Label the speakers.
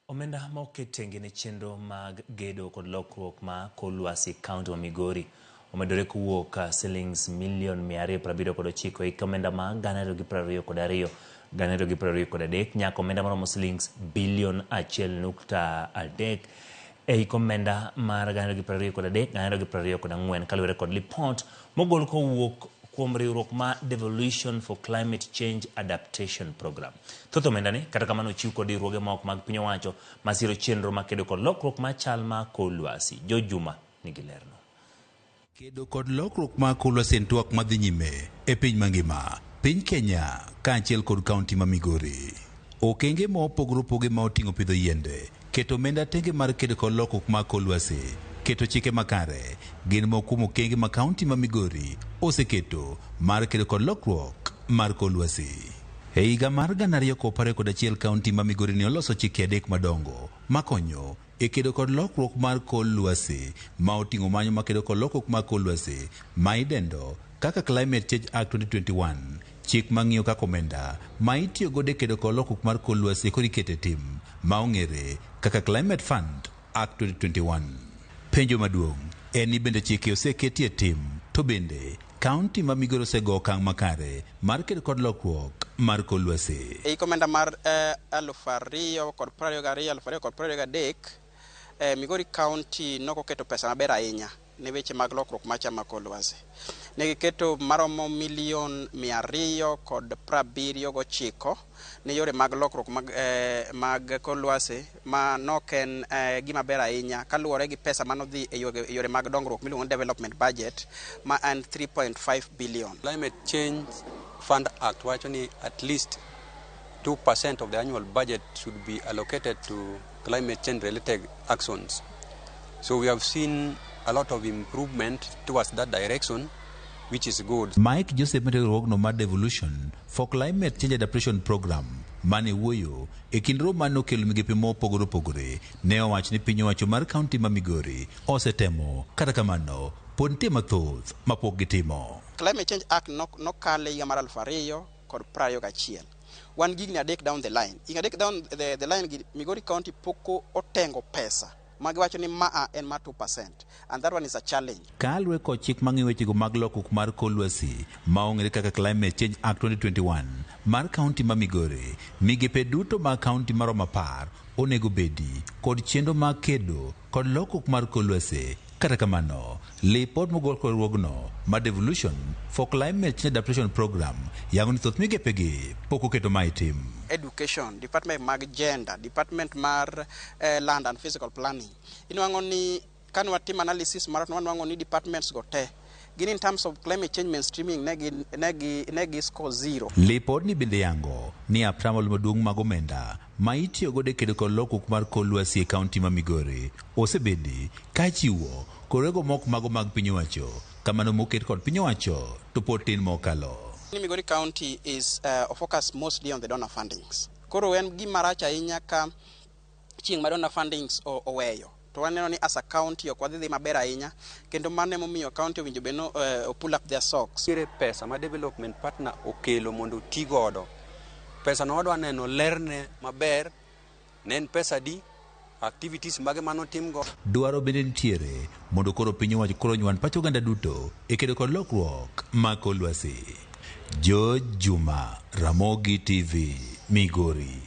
Speaker 1: Omenda ma oketenge ne chenro mag gedo kod lokruok ma kor lwasi kaunti ma Migori omedore kowuok shillings milion 279 e omenda ma 2022 2023 nyaka omenda maromo shillings bilion 1.3 e omenda mar 2023 2024 kaluwore kod lipot mogol kowuok kuom riwruok ma Devolution for Climate Change Adaptation Program. Thoth omenda ni kata kamano chiw kod riwruoge ma ok mag piny owacho masiro chenro makedo kod lokruok ma chal ma kor lwasi. Jo Juma nigi lerno.
Speaker 2: Kedo kod lokruok ma kor lwasi en twak madhi nyime e piny mangima. Piny Kenya kaachiel kod kaunti ma Migori. Okenge ma opogore opogore ma oting'o pidho yiende, keto omenda tenge mar kedo kod lokruok ma kor lwasi, keto chike makare, gin moko kuom okenge ma kaunti ma Migori oseketo mar kedo kod lokruok mar kor lwasi. E higa mar 2021 kaunti ma Migori ne oloso chike 3 madongo makonyo e kedo kod lokruok mar kor lwasi ma oting'o manyo ma kedo kod lokruok mar kor lwasi ma idendo kaka Climate Change Act 2021, chik mang'iyo kaka omenda ma itiyo godo e kedo kod lokruok mar kor lwasi kod ikete tim ma ong'ere kaka Climate Fund Act 2021. Penjo maduong' en ni bende chike oseketie tim to bende kaunti ma Migori osego okang' makare mar kedo kod lokruok mar kor lwasi.
Speaker 3: E komenda mar 2022-2023 Migori County nokoketo pesa maber ahinya ne weche mag lokruok macha ma kor lwasi. Ne giketo maromo milion 279 ne yore mag lokruok mag kor lwasi ma noken gima ber ahinya kaluwore gi pesa manodhi e yore mag dongruok miluongo ni development budget ma en 3.5 billion.
Speaker 4: Climate Change Fund Act wacho ni at least 2% of the annual budget should be allocated to climate change related actions. So we have seen a lot of improvement towards that direction, which is good.
Speaker 2: Mike Joseph Meteorogno mar Devolution for Climate Change Adaptation Program mane wuoyo e kind romo mane okelo migepe mopogore opogore ne owacho ni piny owacho mar kaunti ma Migori osetemo kata kamano pod nitie mathoth mapok gitimo.
Speaker 3: Climate Change Act nokale higa mar 2021. Wan gigni adek down the line. Higa adek down the line Migori County poko otengo pesa. Magiwacho ni maa en ma 2%, and that one is a challenge.
Speaker 2: Kalwe kod chik mang'iyo wechego mag lokruok mar kor lwasi ma ong'ere kaka Climate Change Act 2021 mar kaunti ma Migori, migepe duto mag kaunti maromo 10 onego bedi kod chenro mag kedo kod lokruok mar kor lwasi. Kata kamano, lipot mogol kod riwruogno ma Devolution for Climate Change Adaptation Program yango ni thoth migepegi pok oketo ma itim.
Speaker 3: Education, Department mag Gender, Department mar Land and Physical Planning. Inwango ni kan watim analysis mar wanwango ni departments go te. Gin in terms of climate change mainstreaming negi score 0.
Speaker 2: Lipot ni bende yango ni apramal maduong' mag omenda ma itiyo godo e kedo kod lokruok mar kor lwasi e kaunti ma Migori osebedi ka chiwo korego mok mago mag piny owacho kamano moket kod piny owacho to pod tin mokalo.
Speaker 3: Migori County is focused mostly on the donor fundings. Koro en gima rach ahinya ka chieng' ma donor fundings oweyo. To waneno ni as a county ok wadhi maber ahinya kendo mane momiyo county owinjo beno pull up their socks.
Speaker 4: Pesa ma development partner okelo mondo ti godo. Pesa no wadwa neno lerne maber, nen pesa di activities mage mano timgo.
Speaker 2: Dwaro bende nitiere mondo koro piny owacho koro nywan pacho ganda duto e kedo kod lokruok ma kor lwasi. Jo Juma, Ramogi TV, Migori.